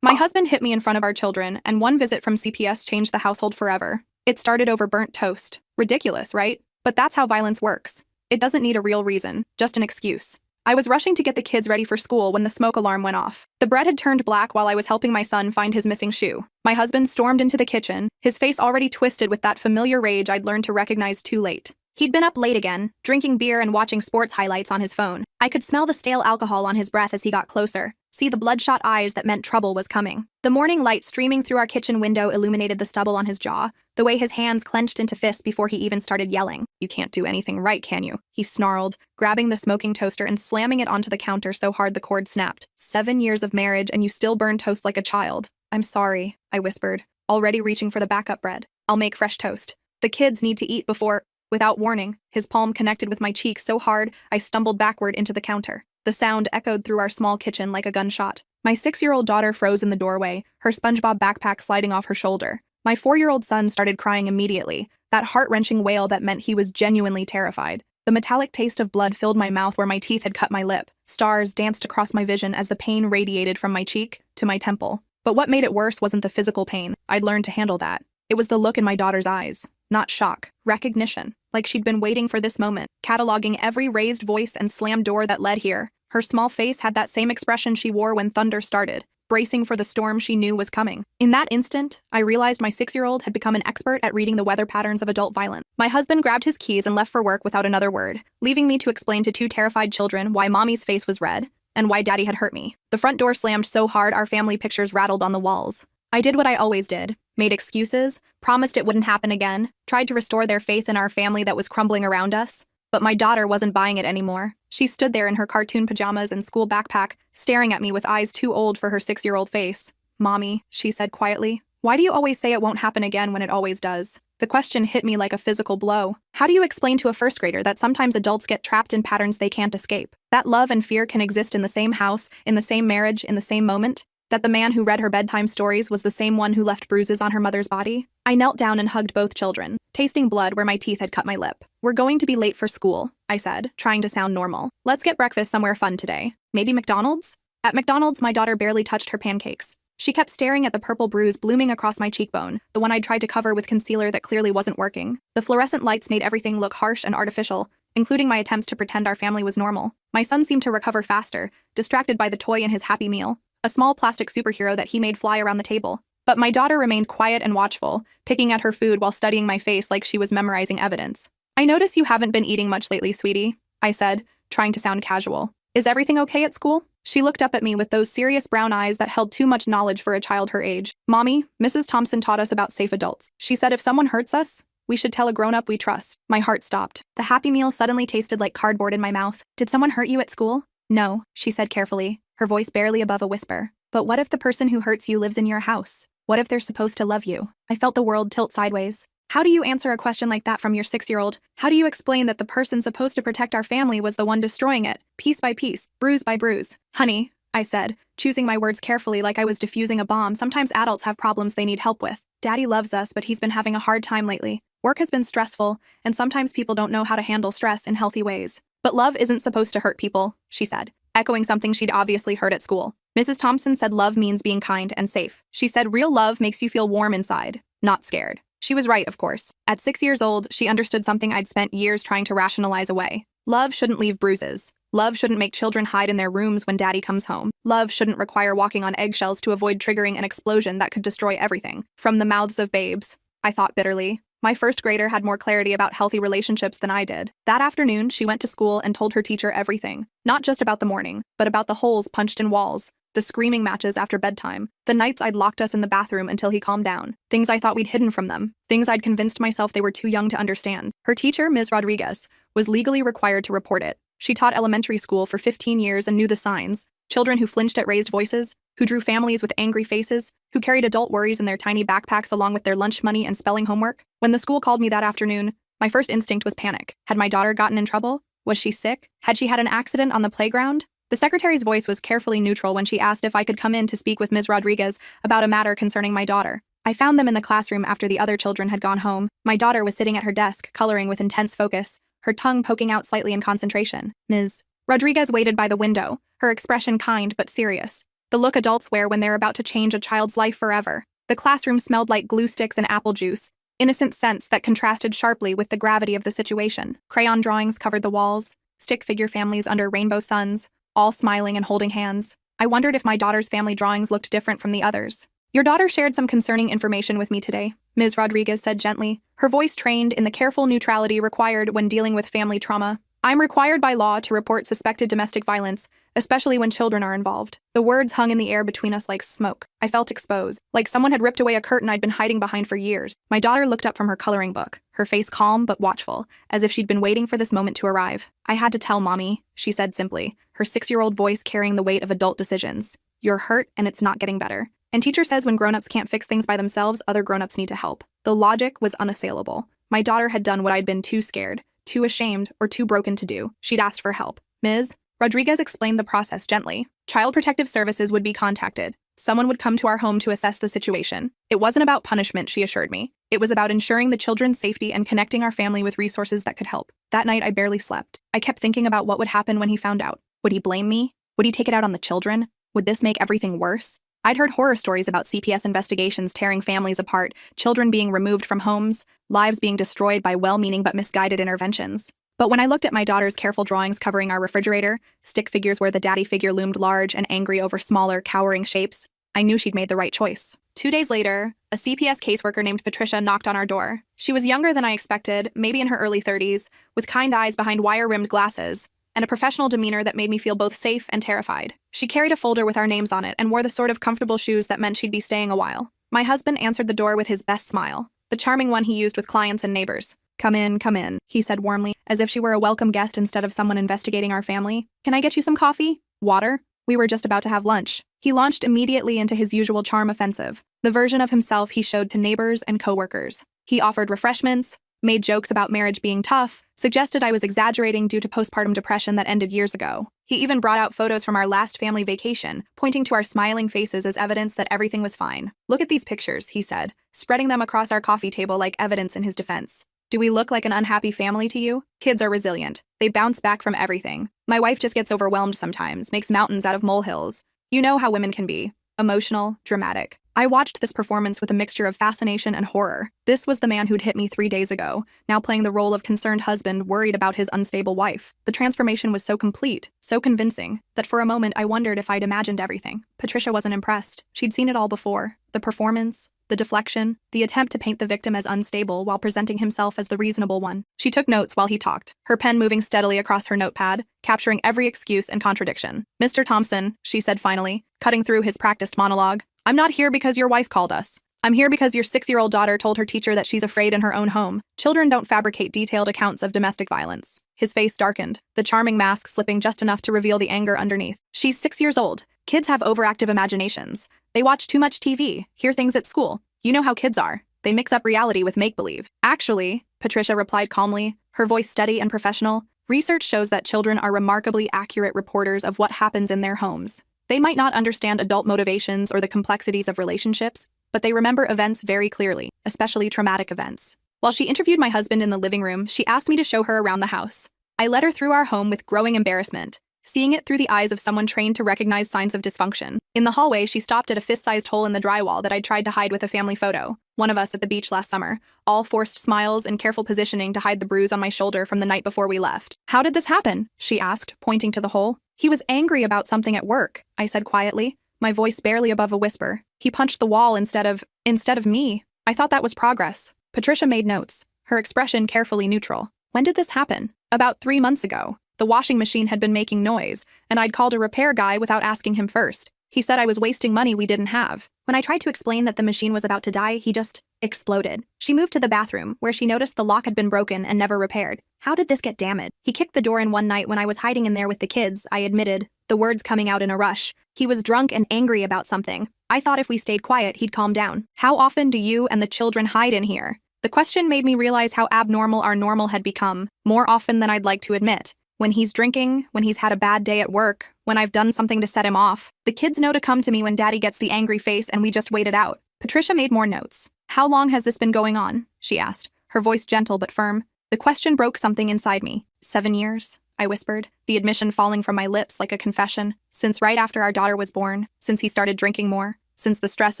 My husband hit me in front of our children, and one visit from CPS changed the household forever. It started over burnt toast. Ridiculous, right? But that's how violence works. It doesn't need a real reason, just an excuse. I was rushing to get the kids ready for school when the smoke alarm went off. The bread had turned black while I was helping my son find his missing shoe. My husband stormed into the kitchen, his face already twisted with that familiar rage I'd learned to recognize too late. He'd been up late again, drinking beer and watching sports highlights on his phone. I could smell the stale alcohol on his breath as he got closer, see the bloodshot eyes that meant trouble was coming. The morning light streaming through our kitchen window illuminated the stubble on his jaw, the way his hands clenched into fists before he even started yelling. "You can't do anything right, can you?" he snarled, grabbing the smoking toaster and slamming it onto the counter so hard the cord snapped. 7 years of marriage and you still burn toast like a child. "I'm sorry," I whispered, already reaching for the backup bread. "I'll make fresh toast. The kids need to eat before—" Without warning, his palm connected with my cheek so hard I stumbled backward into the counter. The sound echoed through our small kitchen like a gunshot. My 6-year-old daughter froze in the doorway, her SpongeBob backpack sliding off her shoulder. My 4-year-old son started crying immediately, that heart-wrenching wail that meant he was genuinely terrified. The metallic taste of blood filled my mouth where my teeth had cut my lip. Stars danced across my vision as the pain radiated from my cheek to my temple. But what made it worse wasn't the physical pain. I'd learned to handle that. It was the look in my daughter's eyes. Not shock, recognition, like she'd been waiting for this moment, cataloging every raised voice and slammed door that led here. Her small face had that same expression she wore when thunder started, bracing for the storm she knew was coming. In that instant, I realized my 6-year-old had become an expert at reading the weather patterns of adult violence. My husband grabbed his keys and left for work without another word, leaving me to explain to 2 terrified children why mommy's face was red and why daddy had hurt me. The front door slammed so hard our family pictures rattled on the walls. I did what I always did, made excuses, promised it wouldn't happen again, tried to restore their faith in our family that was crumbling around us. But my daughter wasn't buying it anymore. She stood there in her cartoon pajamas and school backpack, staring at me with eyes too old for her 6-year-old face. "Mommy," she said quietly, "why do you always say it won't happen again when it always does?" The question hit me like a physical blow. How do you explain to a first grader that sometimes adults get trapped in patterns they can't escape? That love and fear can exist in the same house, in the same marriage, in the same moment? That the man who read her bedtime stories was the same one who left bruises on her mother's body? I knelt down and hugged both children, tasting blood where my teeth had cut my lip. "We're going to be late for school," I said, trying to sound normal. "Let's get breakfast somewhere fun today. Maybe McDonald's?" At McDonald's, my daughter barely touched her pancakes. She kept staring at the purple bruise blooming across my cheekbone, the one I'd tried to cover with concealer that clearly wasn't working. The fluorescent lights made everything look harsh and artificial, including my attempts to pretend our family was normal. My son seemed to recover faster, distracted by the toy in his Happy Meal, a small plastic superhero that he made fly around the table. But my daughter remained quiet and watchful, picking at her food while studying my face like she was memorizing evidence. "I notice you haven't been eating much lately, sweetie," I said, trying to sound casual. "Is everything okay at school?" She looked up at me with those serious brown eyes that held too much knowledge for a child her age. "Mommy, Mrs. Thompson taught us about safe adults. She said if someone hurts us, we should tell a grown-up we trust." My heart stopped. The Happy Meal suddenly tasted like cardboard in my mouth. "Did someone hurt you at school?" "No," she said carefully, her voice barely above a whisper. "But what if the person who hurts you lives in your house? What if they're supposed to love you?" I felt the world tilt sideways. How do you answer a question like that from your 6-year-old? How do you explain that the person supposed to protect our family was the one destroying it, piece by piece, bruise by bruise? "Honey," I said, choosing my words carefully like I was defusing a bomb. "Sometimes adults have problems they need help with. Daddy loves us, but he's been having a hard time lately. Work has been stressful, and sometimes people don't know how to handle stress in healthy ways. But love isn't supposed to hurt people," she said, echoing something she'd obviously heard at school. Mrs. Thompson said love means being kind and safe. She said real love makes you feel warm inside, not scared. She was right, of course. At 6 years old, she understood something I'd spent years trying to rationalize away. Love shouldn't leave bruises. Love shouldn't make children hide in their rooms when daddy comes home. Love shouldn't require walking on eggshells to avoid triggering an explosion that could destroy everything. From the mouths of babes, I thought bitterly. My first grader had more clarity about healthy relationships than I did. That afternoon, she went to school and told her teacher everything. Not just about the morning, but about the holes punched in walls, the screaming matches after bedtime, the nights I'd locked us in the bathroom until he calmed down, things I thought we'd hidden from them, things I'd convinced myself they were too young to understand. Her teacher, Ms. Rodriguez, was legally required to report it. She taught elementary school for 15 years and knew the signs: children who flinched at raised voices, who drew families with angry faces, who carried adult worries in their tiny backpacks along with their lunch money and spelling homework. When the school called me that afternoon, my first instinct was panic. Had my daughter gotten in trouble? Was she sick? Had she had an accident on the playground? The secretary's voice was carefully neutral when she asked if I could come in to speak with Ms. Rodriguez about a matter concerning my daughter. I found them in the classroom after the other children had gone home. My daughter was sitting at her desk, coloring with intense focus, her tongue poking out slightly in concentration. Ms. Rodriguez waited by the window, her expression kind but serious. The look adults wear when they're about to change a child's life forever. The classroom smelled like glue sticks and apple juice, innocent scents that contrasted sharply with the gravity of the situation. Crayon drawings covered the walls, stick figure families under rainbow suns, all smiling and holding hands. I wondered if my daughter's family drawings looked different from the others. "Your daughter shared some concerning information with me today," Ms. Rodriguez said gently, her voice trained in the careful neutrality required when dealing with family trauma. "I'm required by law to report suspected domestic violence, especially when children are involved." The words hung in the air between us like smoke. I felt exposed, like someone had ripped away a curtain I'd been hiding behind for years. My daughter looked up from her coloring book, her face calm but watchful, as if she'd been waiting for this moment to arrive. "I had to tell Mommy," she said simply, her 6-year-old voice carrying the weight of adult decisions. "You're hurt and it's not getting better. And teacher says when grown-ups can't fix things by themselves, other grown-ups need to help." The logic was unassailable. My daughter had done what I'd been too scared, too ashamed, or too broken to do. She'd asked for help. "Ms. Rodriguez explained the process gently. "Child Protective Services would be contacted. Someone would come to our home to assess the situation. It wasn't about punishment," she assured me. "It was about ensuring the children's safety and connecting our family with resources that could help." That night, I barely slept. I kept thinking about what would happen when he found out. Would he blame me? Would he take it out on the children? Would this make everything worse? I'd heard horror stories about CPS investigations tearing families apart, children being removed from homes, lives being destroyed by well-meaning but misguided interventions. But when I looked at my daughter's careful drawings covering our refrigerator, stick figures where the daddy figure loomed large and angry over smaller, cowering shapes, I knew she'd made the right choice. 2 days later, a CPS caseworker named Patricia knocked on our door. She was younger than I expected, maybe in her early 30s, with kind eyes behind wire-rimmed glasses, and a professional demeanor that made me feel both safe and terrified. She carried a folder with our names on it and wore the sort of comfortable shoes that meant she'd be staying a while. My husband answered the door with his best smile, the charming one he used with clients and neighbors. Come in," he said warmly, as if she were a welcome guest instead of someone investigating our family. "Can I get you some coffee? Water?" We were just about to have lunch. He launched immediately into his usual charm offensive, the version of himself he showed to neighbors and coworkers. He offered refreshments, made jokes about marriage being tough, suggested I was exaggerating due to postpartum depression that ended years ago. He even brought out photos from our last family vacation, pointing to our smiling faces as evidence that everything was fine. "Look at these pictures," he said, spreading them across our coffee table like evidence in his defense. "Do we look like an unhappy family to you? Kids are resilient. They bounce back from everything. My wife just gets overwhelmed sometimes, makes mountains out of molehills. You know how women can be. Emotional, dramatic." I watched this performance with a mixture of fascination and horror. This was the man who'd hit me 3 days ago, now playing the role of concerned husband worried about his unstable wife. The transformation was so complete, so convincing, that for a moment I wondered if I'd imagined everything. Patricia wasn't impressed. She'd seen it all before. The performance, the deflection, the attempt to paint the victim as unstable while presenting himself as the reasonable one. She took notes while he talked, her pen moving steadily across her notepad, capturing every excuse and contradiction. "Mr. Thompson," she said finally, cutting through his practiced monologue, "I'm not here because your wife called us. I'm here because your 6-year-old daughter told her teacher that she's afraid in her own home. Children don't fabricate detailed accounts of domestic violence." His face darkened, the charming mask slipping just enough to reveal the anger underneath. "She's 6 years old. Kids have overactive imaginations. They watch too much TV, hear things at school. You know how kids are. They mix up reality with make-believe." "Actually," Patricia replied calmly, her voice steady and professional, "research shows that children are remarkably accurate reporters of what happens in their homes. They might not understand adult motivations or the complexities of relationships, but they remember events very clearly, especially traumatic events." While she interviewed my husband in the living room, she asked me to show her around the house. I led her through our home with growing embarrassment, seeing it through the eyes of someone trained to recognize signs of dysfunction. In the hallway, she stopped at a fist-sized hole in the drywall that I'd tried to hide with a family photo, one of us at the beach last summer, all forced smiles and careful positioning to hide the bruise on my shoulder from the night before we left. "How did this happen?" she asked, pointing to the hole. "He was angry about something at work," I said quietly, my voice barely above a whisper. "He punched the wall instead of me. I thought that was progress." Patricia made notes, her expression carefully neutral. "When did this happen?" "About 3 months ago. The washing machine had been making noise, and I'd called a repair guy without asking him first. He said I was wasting money we didn't have. When I tried to explain that the machine was about to die, he just exploded." She moved to the bathroom, where she noticed the lock had been broken and never repaired. "How did this get damaged?" "He kicked the door in one night when I was hiding in there with the kids," I admitted, the words coming out in a rush. "He was drunk and angry about something. I thought if we stayed quiet, he'd calm down." "How often do you and the children hide in here?" The question made me realize how abnormal our normal had become, more often than I'd like to admit. When he's drinking, when he's had a bad day at work, when I've done something to set him off. The kids know to come to me when Daddy gets the angry face and we just wait it out. Patricia made more notes. "How long has this been going on?" she asked, her voice gentle but firm. The question broke something inside me. 7 years? I whispered, the admission falling from my lips like a confession. Since right after our daughter was born, since he started drinking more, since the stress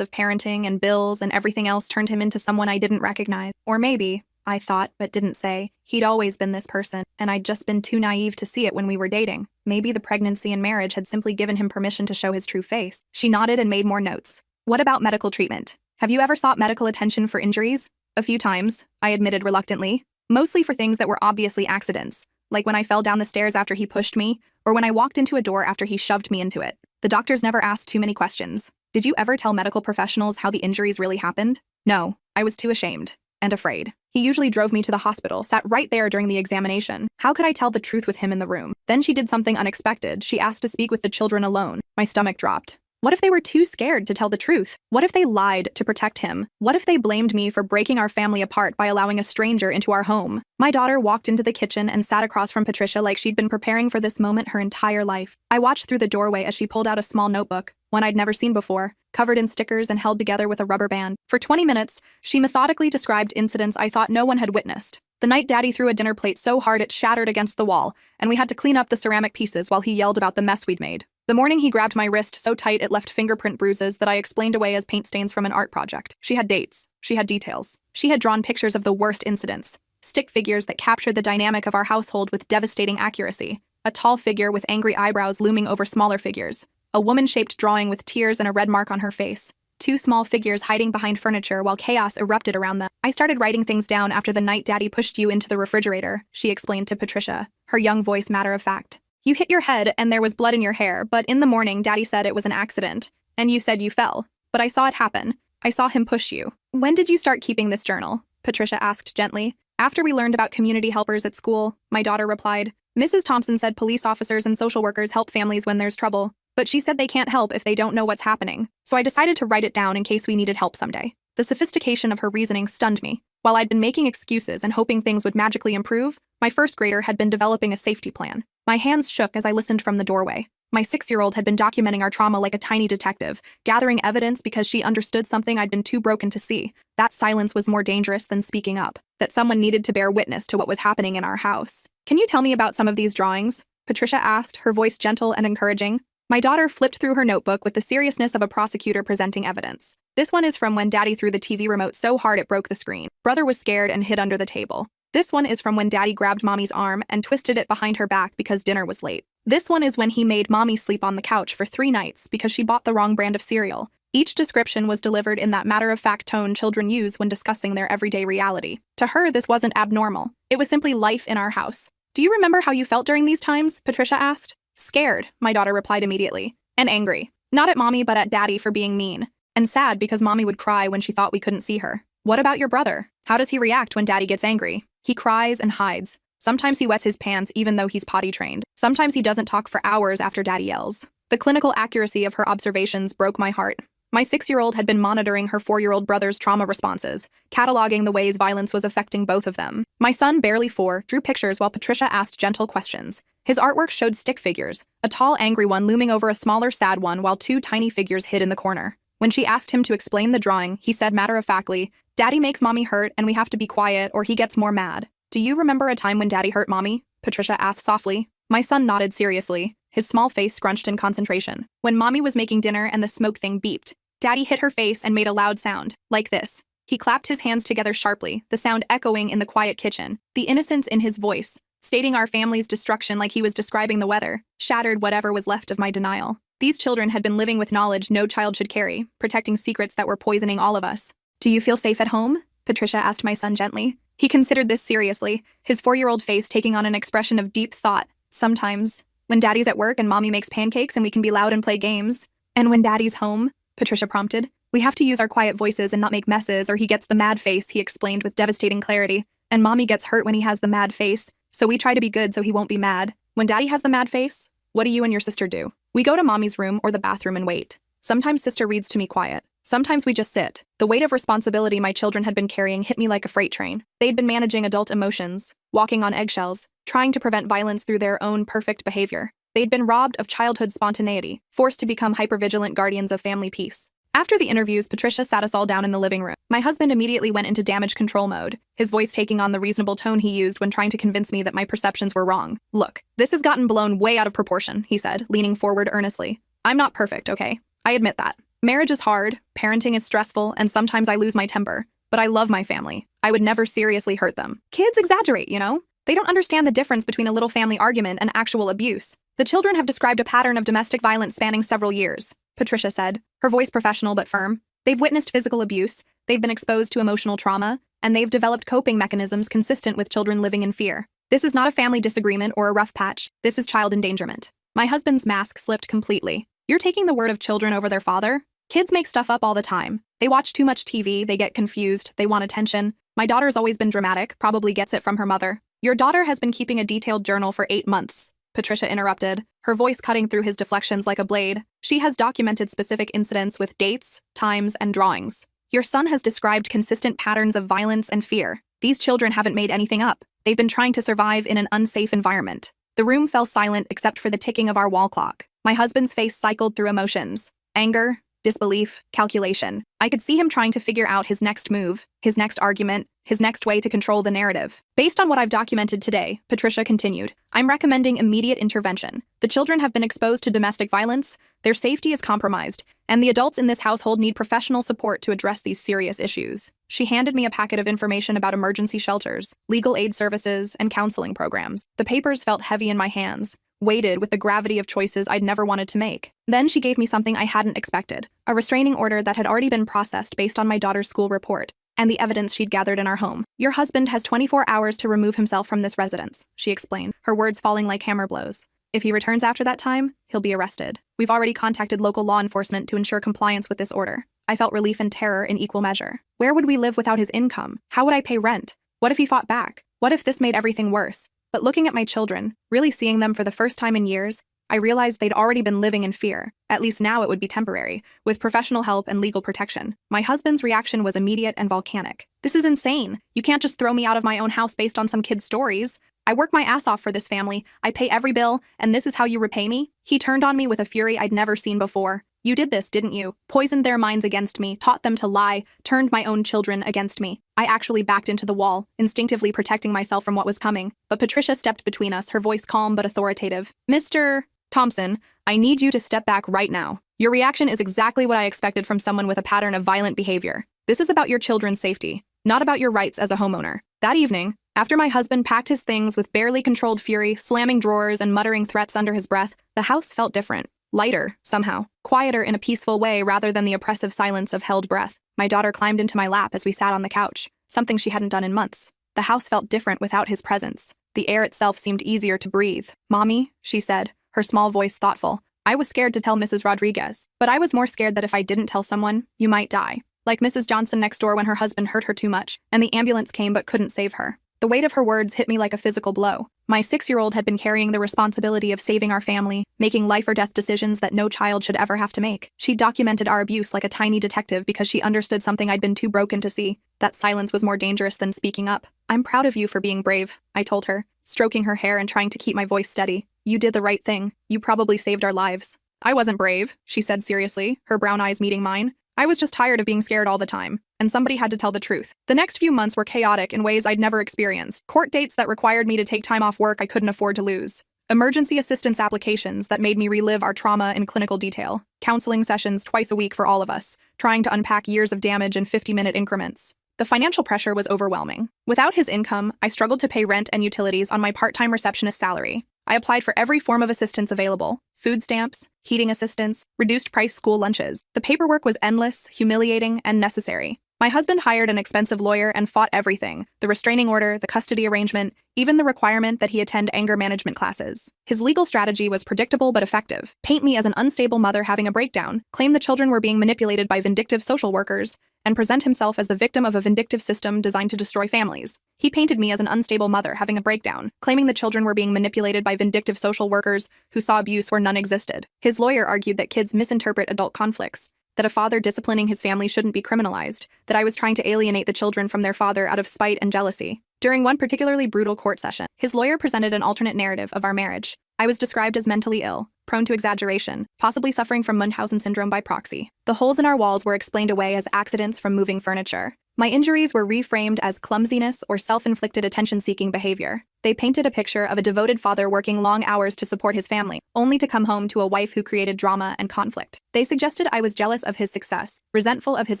of parenting and bills and everything else turned him into someone I didn't recognize. Or maybe, I thought but didn't say, he'd always been this person, and I'd just been too naive to see it when we were dating. Maybe the pregnancy and marriage had simply given him permission to show his true face. She nodded and made more notes. What about medical treatment? Have you ever sought medical attention for injuries? A few times, I admitted reluctantly. Mostly for things that were obviously accidents, like when I fell down the stairs after he pushed me, or when I walked into a door after he shoved me into it. The doctors never asked too many questions. Did you ever tell medical professionals how the injuries really happened? No, I was too ashamed and afraid. He usually drove me to the hospital, sat right there during the examination. How could I tell the truth with him in the room? Then she did something unexpected. She asked to speak with the children alone. My stomach dropped. What if they were too scared to tell the truth? What if they lied to protect him? What if they blamed me for breaking our family apart by allowing a stranger into our home? My daughter walked into the kitchen and sat across from Patricia like she'd been preparing for this moment her entire life. I watched through the doorway as she pulled out a small notebook, one I'd never seen before, covered in stickers and held together with a rubber band. For 20 minutes, she methodically described incidents I thought no one had witnessed. The night Daddy threw a dinner plate so hard it shattered against the wall, and we had to clean up the ceramic pieces while he yelled about the mess we'd made. The morning he grabbed my wrist so tight it left fingerprint bruises that I explained away as paint stains from an art project. She had dates. She had details. She had drawn pictures of the worst incidents. Stick figures that captured the dynamic of our household with devastating accuracy. A tall figure with angry eyebrows looming over smaller figures. A woman-shaped drawing with tears and a red mark on her face. Two small figures hiding behind furniture while chaos erupted around them. I started writing things down after the night Daddy pushed you into the refrigerator, she explained to Patricia, her young voice matter of fact. You hit your head and there was blood in your hair, but in the morning Daddy said it was an accident, and you said you fell. But I saw it happen. I saw him push you. When did you start keeping this journal? Patricia asked gently. After we learned about community helpers at school, my daughter replied. Mrs. Thompson said police officers and social workers help families when there's trouble, but she said they can't help if they don't know what's happening. So I decided to write it down in case we needed help someday. The sophistication of her reasoning stunned me. While I'd been making excuses and hoping things would magically improve, my first grader had been developing a safety plan. My hands shook as I listened from the doorway. My 6-year-old had been documenting our trauma like a tiny detective, gathering evidence because she understood something I'd been too broken to see. That silence was more dangerous than speaking up, that someone needed to bear witness to what was happening in our house. Can you tell me about some of these drawings? Patricia asked, her voice gentle and encouraging. My daughter flipped through her notebook with the seriousness of a prosecutor presenting evidence. This one is from when Daddy threw the TV remote so hard it broke the screen. Brother was scared and hid under the table. This one is from when Daddy grabbed Mommy's arm and twisted it behind her back because dinner was late. This one is when he made Mommy sleep on the couch for 3 nights because she bought the wrong brand of cereal. Each description was delivered in that matter-of-fact tone children use when discussing their everyday reality. To her, this wasn't abnormal. It was simply life in our house. Do you remember how you felt during these times? Patricia asked. Scared, my daughter replied immediately. And angry. Not at Mommy, but at Daddy for being mean. And sad because Mommy would cry when she thought we couldn't see her. What about your brother? How does he react when Daddy gets angry? He cries and hides. Sometimes he wets his pants even though he's potty trained. Sometimes he doesn't talk for hours after Daddy yells. The clinical accuracy of her observations broke my heart. My 6-year-old had been monitoring her 4-year-old brother's trauma responses, cataloging the ways violence was affecting both of them. My son, barely 4, drew pictures while Patricia asked gentle questions. His artwork showed stick figures, a tall, angry one looming over a smaller, sad one while 2 tiny figures hid in the corner. When she asked him to explain the drawing, he said matter-of-factly, Daddy makes Mommy hurt and we have to be quiet or he gets more mad. Do you remember a time when Daddy hurt Mommy? Patricia asked softly. My son nodded seriously, his small face scrunched in concentration. When Mommy was making dinner and the smoke thing beeped, Daddy hit her face and made a loud sound, like this. He clapped his hands together sharply, the sound echoing in the quiet kitchen. The innocence in his voice, stating our family's destruction like he was describing the weather, shattered whatever was left of my denial. These children had been living with knowledge no child should carry, protecting secrets that were poisoning all of us. Do you feel safe at home? Patricia asked my son gently. He considered this seriously, his 4-year-old face taking on an expression of deep thought. Sometimes, when Daddy's at work and Mommy makes pancakes and we can be loud and play games. And when Daddy's home, Patricia prompted, we have to use our quiet voices and not make messes or he gets the mad face, he explained with devastating clarity. And Mommy gets hurt when he has the mad face, so we try to be good so he won't be mad. When Daddy has the mad face, what do you and your sister do? We go to Mommy's room or the bathroom and wait. Sometimes Sister reads to me quiet. Sometimes we just sit. The weight of responsibility my children had been carrying hit me like a freight train. They'd been managing adult emotions, walking on eggshells, trying to prevent violence through their own perfect behavior. They'd been robbed of childhood spontaneity, forced to become hypervigilant guardians of family peace. After the interviews, Patricia sat us all down in the living room. My husband immediately went into damage control mode, his voice taking on the reasonable tone he used when trying to convince me that my perceptions were wrong. "Look, this has gotten blown way out of proportion," he said, leaning forward earnestly. "I'm not perfect, okay? I admit that. Marriage is hard, parenting is stressful, and sometimes I lose my temper. But I love my family. I would never seriously hurt them. Kids exaggerate, you know? They don't understand the difference between a little family argument and actual abuse. The children have described a pattern of domestic violence spanning several years," Patricia said, her voice professional but firm. "They've witnessed physical abuse, they've been exposed to emotional trauma, and they've developed coping mechanisms consistent with children living in fear. This is not a family disagreement or a rough patch. This is child endangerment." My husband's mask slipped completely. "You're taking the word of children over their father? Kids make stuff up all the time. They watch too much TV, they get confused, they want attention. My daughter's always been dramatic, probably gets it from her mother." "Your daughter has been keeping a detailed journal for 8 months," Patricia interrupted, her voice cutting through his deflections like a blade. "She has documented specific incidents with dates, times, and drawings. Your son has described consistent patterns of violence and fear. These children haven't made anything up. They've been trying to survive in an unsafe environment." The room fell silent except for the ticking of our wall clock. My husband's face cycled through emotions: anger, disbelief, calculation. I could see him trying to figure out his next move, his next argument, his next way to control the narrative. "Based on what I've documented today," Patricia continued, "I'm recommending immediate intervention. The children have been exposed to domestic violence, their safety is compromised, and the adults in this household need professional support to address these serious issues." She handed me a packet of information about emergency shelters, legal aid services, and counseling programs. The papers felt heavy in my hands, weighted with the gravity of choices I'd never wanted to make. Then she gave me something I hadn't expected, a restraining order that had already been processed based on my daughter's school report and the evidence she'd gathered in our home. "Your husband has 24 hours to remove himself from this residence," she explained, her words falling like hammer blows. "If he returns after that time, he'll be arrested. We've already contacted local law enforcement to ensure compliance with this order." I felt relief and terror in equal measure. Where would we live without his income? How would I pay rent? What if he fought back? What if this made everything worse? But looking at my children, really seeing them for the first time in years, I realized they'd already been living in fear. At least now it would be temporary, with professional help and legal protection. My husband's reaction was immediate and volcanic. "This is insane. You can't just throw me out of my own house based on some kid's stories. I work my ass off for this family, I pay every bill, and this is how you repay me?" He turned on me with a fury I'd never seen before. "You did this, didn't you? Poisoned their minds against me, taught them to lie, turned my own children against me." I actually backed into the wall, instinctively protecting myself from what was coming. But Patricia stepped between us, her voice calm but authoritative. "Mr. Thompson, I need you to step back right now. Your reaction is exactly what I expected from someone with a pattern of violent behavior. This is about your children's safety, not about your rights as a homeowner." That evening, after my husband packed his things with barely controlled fury, slamming drawers and muttering threats under his breath, the house felt different. Lighter, somehow. Quieter in a peaceful way rather than the oppressive silence of held breath. My daughter climbed into my lap as we sat on the couch, something she hadn't done in months. The house felt different without his presence. The air itself seemed easier to breathe. "Mommy," she said, her small voice thoughtful. "I was scared to tell Mrs. Rodriguez, but I was more scared that if I didn't tell someone, you might die. Like Mrs. Johnson next door when her husband hurt her too much, and the ambulance came but couldn't save her." The weight of her words hit me like a physical blow. My 6-year-old had been carrying the responsibility of saving our family, making life or death decisions that no child should ever have to make. She documented our abuse like a tiny detective because she understood something I'd been too broken to see. That silence was more dangerous than speaking up. "I'm proud of you for being brave," I told her, stroking her hair and trying to keep my voice steady. "You did the right thing. You probably saved our lives." "I wasn't brave," she said seriously, her brown eyes meeting mine. "I was just tired of being scared all the time, and somebody had to tell the truth." The next few months were chaotic in ways I'd never experienced. Court dates that required me to take time off work I couldn't afford to lose. Emergency assistance applications that made me relive our trauma in clinical detail. Counseling sessions twice a week for all of us, trying to unpack years of damage in 50-minute increments. The financial pressure was overwhelming. Without his income, I struggled to pay rent and utilities on my part-time receptionist salary. I applied for every form of assistance available: food stamps, heating assistance, reduced-price school lunches. The paperwork was endless, humiliating, and necessary. My husband hired an expensive lawyer and fought everything: the restraining order, the custody arrangement, even the requirement that he attend anger management classes. His legal strategy was predictable but effective: paint me as an unstable mother having a breakdown, claim the children were being manipulated by vindictive social workers, and present himself as the victim of a vindictive system designed to destroy families. He painted me as an unstable mother having a breakdown, claiming the children were being manipulated by vindictive social workers who saw abuse where none existed. His lawyer argued that kids misinterpret adult conflicts, that a father disciplining his family shouldn't be criminalized, that I was trying to alienate the children from their father out of spite and jealousy. During one particularly brutal court session, his lawyer presented an alternate narrative of our marriage. I was described as mentally ill, prone to exaggeration, possibly suffering from Munchausen syndrome by proxy. The holes in our walls were explained away as accidents from moving furniture. My injuries were reframed as clumsiness or self-inflicted attention-seeking behavior. They painted a picture of a devoted father working long hours to support his family, only to come home to a wife who created drama and conflict. They suggested I was jealous of his success, resentful of his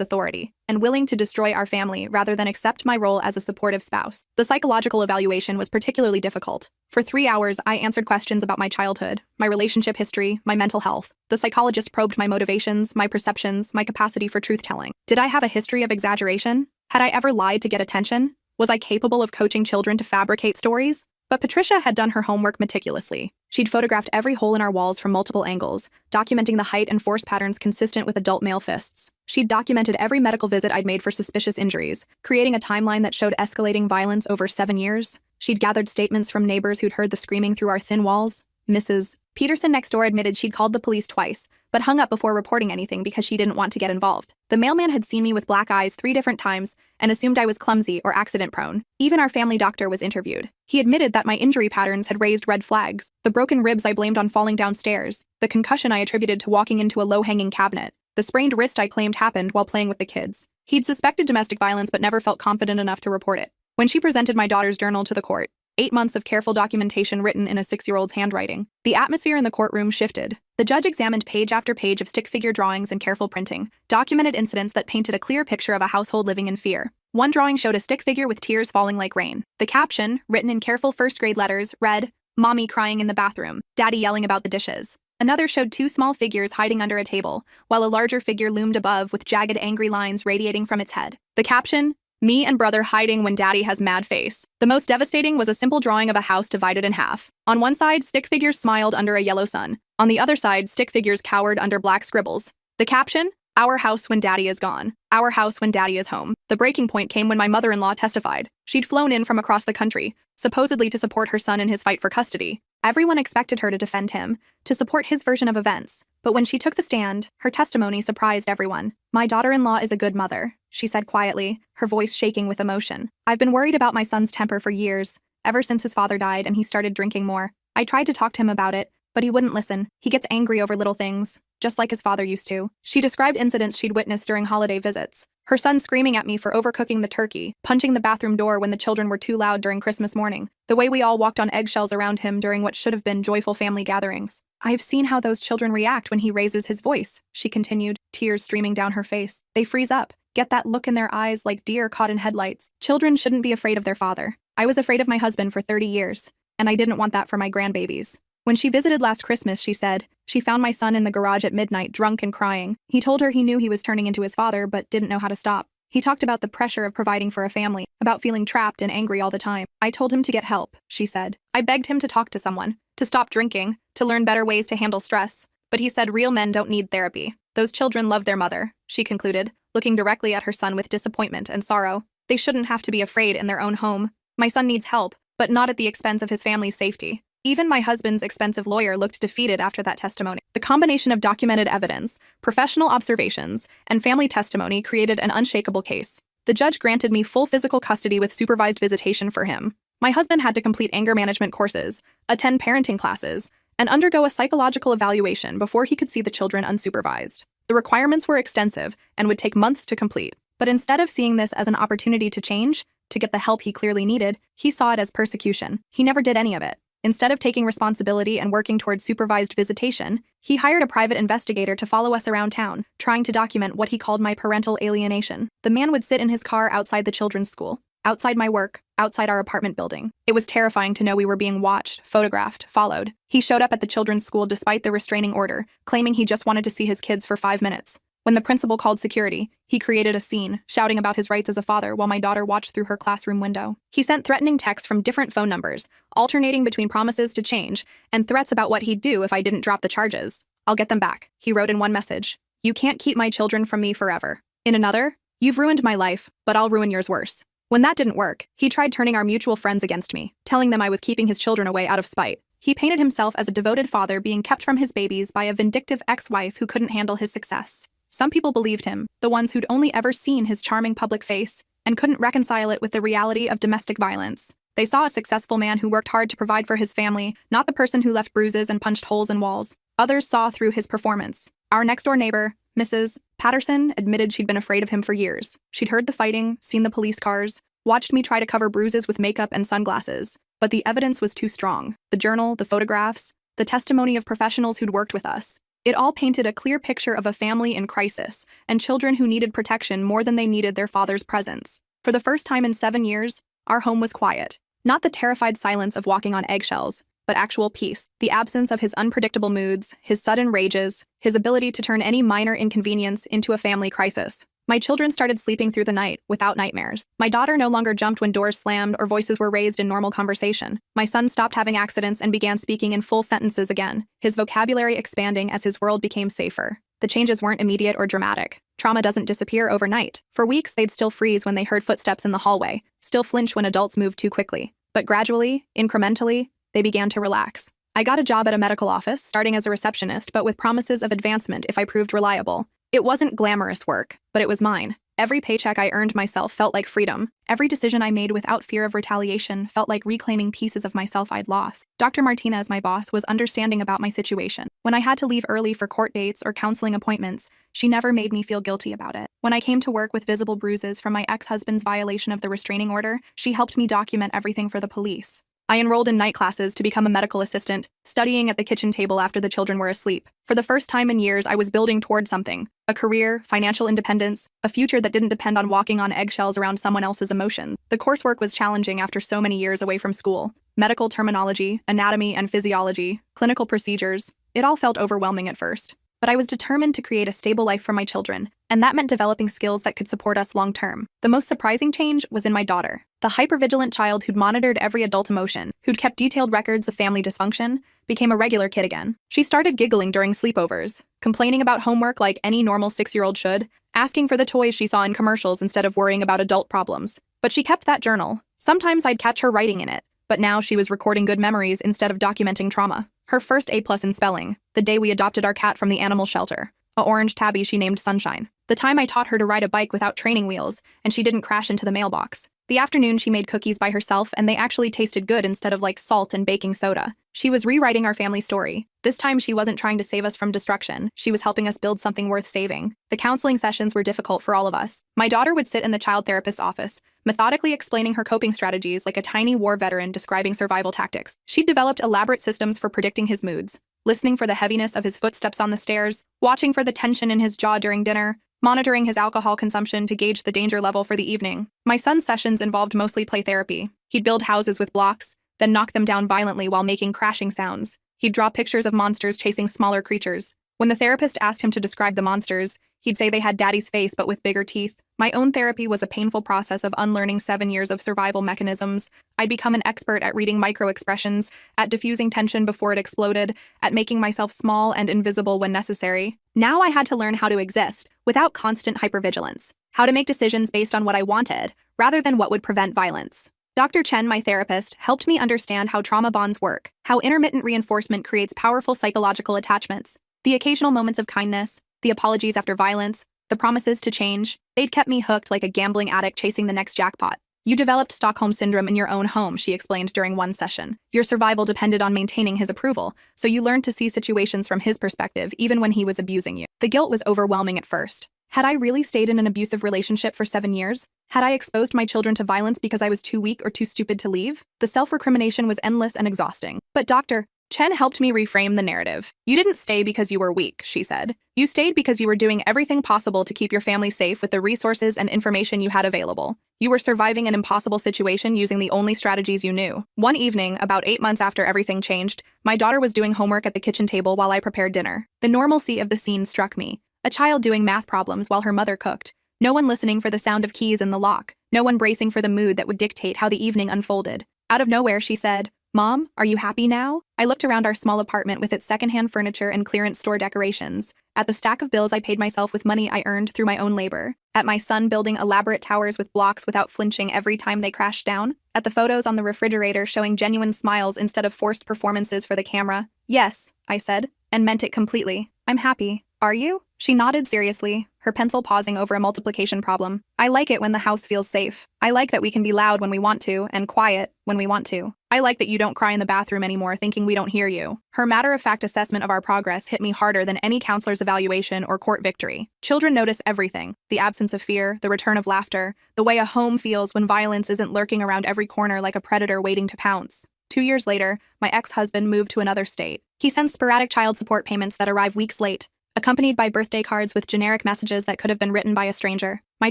authority, and willing to destroy our family rather than accept my role as a supportive spouse. The psychological evaluation was particularly difficult. For 3 hours, I answered questions about my childhood, my relationship history, my mental health. The psychologist probed my motivations, my perceptions, my capacity for truth-telling. Did I have a history of exaggeration? Had I ever lied to get attention? Was I capable of coaching children to fabricate stories? But Patricia had done her homework meticulously. She'd photographed every hole in our walls from multiple angles, documenting the height and force patterns consistent with adult male fists. She'd documented every medical visit I'd made for suspicious injuries, creating a timeline that showed escalating violence over 7 years. She'd gathered statements from neighbors who'd heard the screaming through our thin walls. Mrs. Peterson next door admitted she'd called the police twice, but hung up before reporting anything because she didn't want to get involved. The mailman had seen me with black eyes 3 different times and assumed I was clumsy or accident-prone. Even our family doctor was interviewed. He admitted that my injury patterns had raised red flags. The broken ribs I blamed on falling downstairs, the concussion I attributed to walking into a low-hanging cabinet, the sprained wrist I claimed happened while playing with the kids. He'd suspected domestic violence but never felt confident enough to report it. When she presented my daughter's journal to the court, 8 months of careful documentation written in a 6-year-old's handwriting, the atmosphere in the courtroom shifted. The judge examined page after page of stick figure drawings and careful printing, documented incidents that painted a clear picture of a household living in fear. One drawing showed a stick figure with tears falling like rain. The caption, written in careful first-grade letters, read, "Mommy crying in the bathroom, Daddy yelling about the dishes." Another showed 2 small figures hiding under a table, while a larger figure loomed above with jagged, angry lines radiating from its head. The caption, "Me and brother hiding when Daddy has mad face." The most devastating was a simple drawing of a house divided in half. On one side, stick figures smiled under a yellow sun. On the other side, stick figures cowered under black scribbles. The caption, "Our house when Daddy is gone. Our house when Daddy is home." The breaking point came when my mother-in-law testified. She'd flown in from across the country, supposedly to support her son in his fight for custody. Everyone expected her to defend him, to support his version of events. But when she took the stand, her testimony surprised everyone. "My daughter-in-law is a good mother," she said quietly, her voice shaking with emotion. "I've been worried about my son's temper for years, ever since his father died and he started drinking more. I tried to talk to him about it, but he wouldn't listen. He gets angry over little things, just like his father used to." She described incidents she'd witnessed during holiday visits. Her son screaming at me for overcooking the turkey, punching the bathroom door when the children were too loud during Christmas morning, the way we all walked on eggshells around him during what should have been joyful family gatherings. "I've seen how those children react when he raises his voice," she continued, tears streaming down her face. "They freeze up, get that look in their eyes like deer caught in headlights. Children shouldn't be afraid of their father. I was afraid of my husband for 30 years, and I didn't want that for my grandbabies." When she visited last Christmas, she said, she found my son in the garage at midnight, drunk and crying. He told her he knew he was turning into his father, but didn't know how to stop. He talked about the pressure of providing for a family, about feeling trapped and angry all the time. "I told him to get help," she said. "I begged him to talk to someone, to stop drinking, to learn better ways to handle stress. But he said real men don't need therapy. Those children love their mother," she concluded, looking directly at her son with disappointment and sorrow. "They shouldn't have to be afraid in their own home. My son needs help, but not at the expense of his family's safety." Even my husband's expensive lawyer looked defeated after that testimony. The combination of documented evidence, professional observations, and family testimony created an unshakable case. The judge granted me full physical custody with supervised visitation for him. My husband had to complete anger management courses, attend parenting classes, and undergo a psychological evaluation before he could see the children unsupervised. The requirements were extensive and would take months to complete. But instead of seeing this as an opportunity to change, to get the help he clearly needed, he saw it as persecution. He never did any of it. Instead of taking responsibility and working towards supervised visitation, he hired a private investigator to follow us around town, trying to document what he called my parental alienation. The man would sit in his car outside the children's school, outside my work, outside our apartment building. It was terrifying to know we were being watched, photographed, followed. He showed up at the children's school despite the restraining order, claiming he just wanted to see his kids for 5 minutes. When the principal called security, he created a scene, shouting about his rights as a father while my daughter watched through her classroom window. He sent threatening texts from different phone numbers, alternating between promises to change and threats about what he'd do if I didn't drop the charges. "I'll get them back," he wrote in one message. "You can't keep my children from me forever." In another, "You've ruined my life, but I'll ruin yours worse." When that didn't work, he tried turning our mutual friends against me, telling them I was keeping his children away out of spite. He painted himself as a devoted father being kept from his babies by a vindictive ex-wife who couldn't handle his success. Some people believed him, the ones who'd only ever seen his charming public face, and couldn't reconcile it with the reality of domestic violence. They saw a successful man who worked hard to provide for his family, not the person who left bruises and punched holes in walls. Others saw through his performance. Our next-door neighbor, Mrs. Patterson, admitted she'd been afraid of him for years. She'd heard the fighting, seen the police cars, watched me try to cover bruises with makeup and sunglasses. But the evidence was too strong. The journal, the photographs, the testimony of professionals who'd worked with us. It all painted a clear picture of a family in crisis and children who needed protection more than they needed their father's presence. For the first time in 7 years, our home was quiet. Not the terrified silence of walking on eggshells, but actual peace. The absence of his unpredictable moods, his sudden rages, his ability to turn any minor inconvenience into a family crisis. My children started sleeping through the night without nightmares. My daughter no longer jumped when doors slammed or voices were raised in normal conversation. My son stopped having accidents and began speaking in full sentences again, his vocabulary expanding as his world became safer. The changes weren't immediate or dramatic. Trauma doesn't disappear overnight. For weeks, they'd still freeze when they heard footsteps in the hallway, still flinch when adults moved too quickly. But gradually, incrementally, they began to relax. I got a job at a medical office, starting as a receptionist, but with promises of advancement if I proved reliable. It wasn't glamorous work, but it was mine. Every paycheck I earned myself felt like freedom. Every decision I made without fear of retaliation felt like reclaiming pieces of myself I'd lost. Dr. Martinez, my boss, was understanding about my situation. When I had to leave early for court dates or counseling appointments, she never made me feel guilty about it. When I came to work with visible bruises from my ex-husband's violation of the restraining order, she helped me document everything for the police. I enrolled in night classes to become a medical assistant, studying at the kitchen table after the children were asleep. For the first time in years, I was building toward something: a career, financial independence, a future that didn't depend on walking on eggshells around someone else's emotions. The coursework was challenging after so many years away from school. Medical terminology, anatomy and physiology, clinical procedures, it all felt overwhelming at first. But I was determined to create a stable life for my children, and that meant developing skills that could support us long-term. The most surprising change was in my daughter. The hypervigilant child who'd monitored every adult emotion, who'd kept detailed records of family dysfunction, became a regular kid again. She started giggling during sleepovers, complaining about homework like any normal 6-year-old should, asking for the toys she saw in commercials instead of worrying about adult problems. But she kept that journal. Sometimes I'd catch her writing in it, but now she was recording good memories instead of documenting trauma. Her first A+ in spelling, the day we adopted our cat from the animal shelter, a orange tabby she named Sunshine. The time I taught her to ride a bike without training wheels, and she didn't crash into the mailbox. The afternoon she made cookies by herself, and they actually tasted good instead of like salt and baking soda. She was rewriting our family story. This time she wasn't trying to save us from destruction. She was helping us build something worth saving. The counseling sessions were difficult for all of us. My daughter would sit in the child therapist's office, methodically explaining her coping strategies like a tiny war veteran describing survival tactics. She'd developed elaborate systems for predicting his moods, listening for the heaviness of his footsteps on the stairs, watching for the tension in his jaw during dinner, monitoring his alcohol consumption to gauge the danger level for the evening. My son's sessions involved mostly play therapy. He'd build houses with blocks, then knock them down violently while making crashing sounds. He'd draw pictures of monsters chasing smaller creatures. When the therapist asked him to describe the monsters, he'd say they had daddy's face but with bigger teeth. My own therapy was a painful process of unlearning 7 years of survival mechanisms. I'd become an expert at reading micro-expressions, at diffusing tension before it exploded, at making myself small and invisible when necessary. Now I had to learn how to exist without constant hypervigilance, how to make decisions based on what I wanted, rather than what would prevent violence. Dr. Chen, my therapist, helped me understand how trauma bonds work, how intermittent reinforcement creates powerful psychological attachments. The occasional moments of kindness, the apologies after violence, the promises to change, they'd kept me hooked like a gambling addict chasing the next jackpot. You developed Stockholm Syndrome in your own home, she explained during one session. Your survival depended on maintaining his approval, so you learned to see situations from his perspective even when he was abusing you. The guilt was overwhelming at first. Had I really stayed in an abusive relationship for 7 years? Had I exposed my children to violence because I was too weak or too stupid to leave? The self-recrimination was endless and exhausting. But Dr. Chen helped me reframe the narrative. You didn't stay because you were weak, she said. You stayed because you were doing everything possible to keep your family safe with the resources and information you had available. You were surviving an impossible situation using the only strategies you knew. One evening, about 8 months after everything changed, my daughter was doing homework at the kitchen table while I prepared dinner. The normalcy of the scene struck me. A child doing math problems while her mother cooked. No one listening for the sound of keys in the lock. No one bracing for the mood that would dictate how the evening unfolded. Out of nowhere, she said, "Mom, are you happy now?" I looked around our small apartment with its secondhand furniture and clearance store decorations, at the stack of bills I paid myself with money I earned through my own labor, at my son building elaborate towers with blocks without flinching every time they crashed down, at the photos on the refrigerator showing genuine smiles instead of forced performances for the camera. "Yes," I said, and meant it completely. "I'm happy. Are you?" She nodded seriously, her pencil pausing over a multiplication problem. "I like it when the house feels safe. I like that we can be loud when we want to, and quiet when we want to. I like that you don't cry in the bathroom anymore thinking we don't hear you. Her matter-of-fact assessment of our progress hit me harder than any counselor's evaluation or court victory. Children notice everything: the absence of fear, the return of laughter, the way a home feels when violence isn't lurking around every corner like a predator waiting to pounce. 2 years later, my ex-husband moved to another state. He sends sporadic child support payments that arrive weeks late, accompanied by birthday cards with generic messages that could have been written by a stranger. My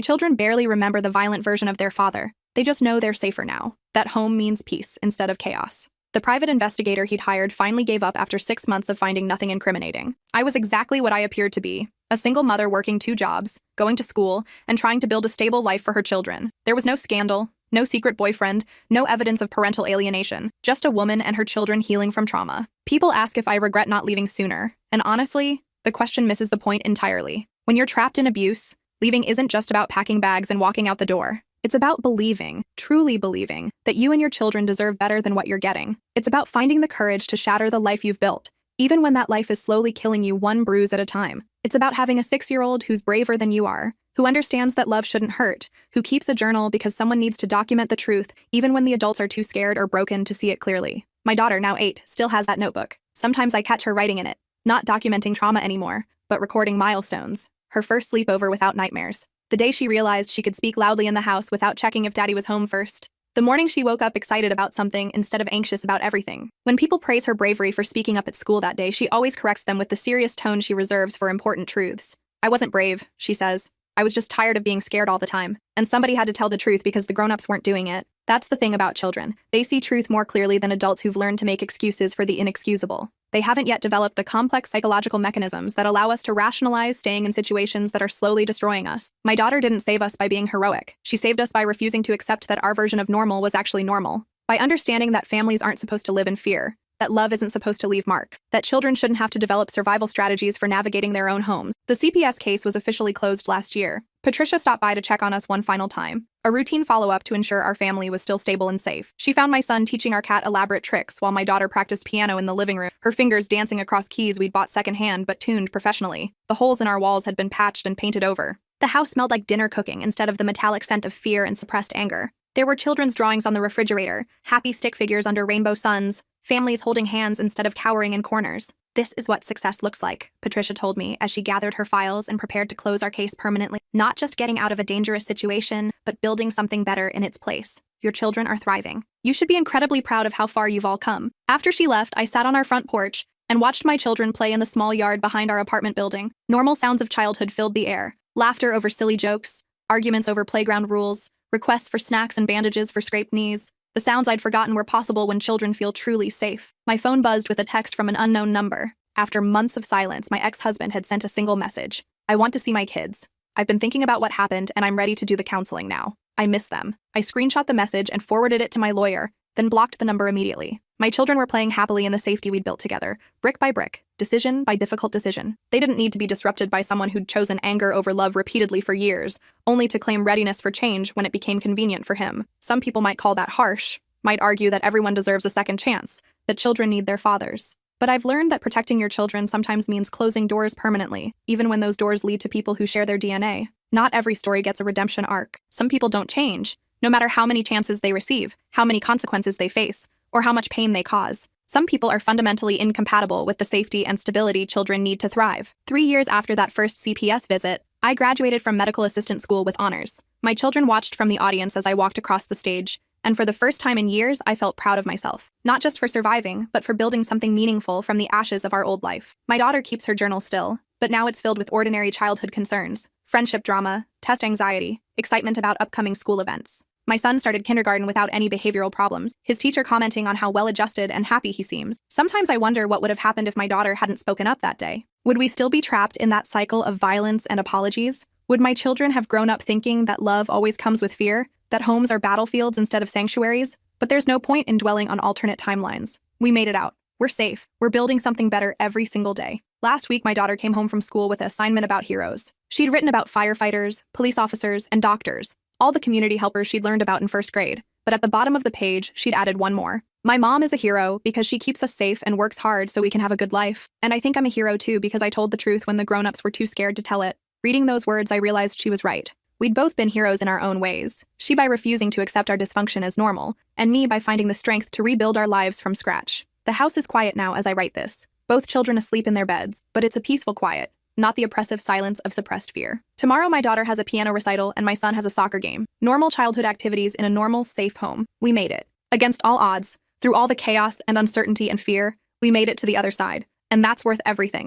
children barely remember the violent version of their father. They just know they're safer now, that home means peace instead of chaos. The private investigator he'd hired finally gave up after 6 months of finding nothing incriminating. I was exactly what I appeared to be: a single mother working 2 jobs, going to school, and trying to build a stable life for her children. There was no scandal, no secret boyfriend, no evidence of parental alienation, just a woman and her children healing from trauma. People ask if I regret not leaving sooner, and honestly, the question misses the point entirely. When you're trapped in abuse, leaving isn't just about packing bags and walking out the door. It's about believing, truly believing, that you and your children deserve better than what you're getting. It's about finding the courage to shatter the life you've built, even when that life is slowly killing you one bruise at a time. It's about having a 6-year-old who's braver than you are, who understands that love shouldn't hurt, who keeps a journal because someone needs to document the truth even when the adults are too scared or broken to see it clearly. My daughter, now 8, still has that notebook. Sometimes I catch her writing in it, not documenting trauma anymore, but recording milestones. Her first sleepover without nightmares. The day she realized she could speak loudly in the house without checking if daddy was home first. The morning she woke up excited about something instead of anxious about everything. When people praise her bravery for speaking up at school that day, she always corrects them with the serious tone she reserves for important truths. "I wasn't brave," she says. "I was just tired of being scared all the time. And somebody had to tell the truth because the grown-ups weren't doing it." That's the thing about children. They see truth more clearly than adults who've learned to make excuses for the inexcusable. They haven't yet developed the complex psychological mechanisms that allow us to rationalize staying in situations that are slowly destroying us. My daughter didn't save us by being heroic. She saved us by refusing to accept that our version of normal was actually normal. By understanding that families aren't supposed to live in fear, that love isn't supposed to leave marks, that children shouldn't have to develop survival strategies for navigating their own homes. The CPS case was officially closed last year. Patricia stopped by to check on us one final time, a routine follow-up to ensure our family was still stable and safe. She found my son teaching our cat elaborate tricks while my daughter practiced piano in the living room, her fingers dancing across keys we'd bought secondhand but tuned professionally. The holes in our walls had been patched and painted over. The house smelled like dinner cooking instead of the metallic scent of fear and suppressed anger. There were children's drawings on the refrigerator, happy stick figures under rainbow suns, families holding hands instead of cowering in corners. "This is what success looks like," Patricia told me as she gathered her files and prepared to close our case permanently. "Not just getting out of a dangerous situation, but building something better in its place. Your children are thriving. You should be incredibly proud of how far you've all come." After she left, I sat on our front porch and watched my children play in the small yard behind our apartment building. Normal sounds of childhood filled the air. Laughter over silly jokes, arguments over playground rules, requests for snacks and bandages for scraped knees. The sounds I'd forgotten were possible when children feel truly safe. My phone buzzed with a text from an unknown number. After months of silence, my ex-husband had sent a single message: "I want to see my kids. I've been thinking about what happened, and I'm ready to do the counseling now. I miss them." I screenshot the message and forwarded it to my lawyer, then blocked the number immediately. My children were playing happily in the safety we'd built together, brick by brick, decision by difficult decision. They didn't need to be disrupted by someone who'd chosen anger over love repeatedly for years, only to claim readiness for change when it became convenient for him. Some people might call that harsh, might argue that everyone deserves a second chance, that children need their fathers. But I've learned that protecting your children sometimes means closing doors permanently, even when those doors lead to people who share their DNA. Not every story gets a redemption arc. Some people don't change, no matter how many chances they receive, how many consequences they face, or how much pain they cause. Some people are fundamentally incompatible with the safety and stability children need to thrive. 3 years after that first CPS visit, I graduated from medical assistant school with honors. My children watched from the audience as I walked across the stage, and for the first time in years, I felt proud of myself. Not just for surviving, but for building something meaningful from the ashes of our old life. My daughter keeps her journal still, but now it's filled with ordinary childhood concerns: friendship drama, test anxiety, excitement about upcoming school events. My son started kindergarten without any behavioral problems, his teacher commenting on how well-adjusted and happy he seems. Sometimes I wonder what would have happened if my daughter hadn't spoken up that day. Would we still be trapped in that cycle of violence and apologies? Would my children have grown up thinking that love always comes with fear, that homes are battlefields instead of sanctuaries? But there's no point in dwelling on alternate timelines. We made it out. We're safe. We're building something better every single day. Last week, my daughter came home from school with an assignment about heroes. She'd written about firefighters, police officers, and doctors, all the community helpers she'd learned about in first grade. But at the bottom of the page, she'd added one more. "My mom is a hero because she keeps us safe and works hard so we can have a good life. And I think I'm a hero too because I told the truth when the grown-ups were too scared to tell it." Reading those words, I realized she was right. We'd both been heroes in our own ways. She by refusing to accept our dysfunction as normal, and me by finding the strength to rebuild our lives from scratch. The house is quiet now as I write this. Both children asleep in their beds, but it's a peaceful quiet, not the oppressive silence of suppressed fear. Tomorrow my daughter has a piano recital and my son has a soccer game. Normal childhood activities in a normal, safe home. We made it. Against all odds, through all the chaos and uncertainty and fear, we made it to the other side. And that's worth everything.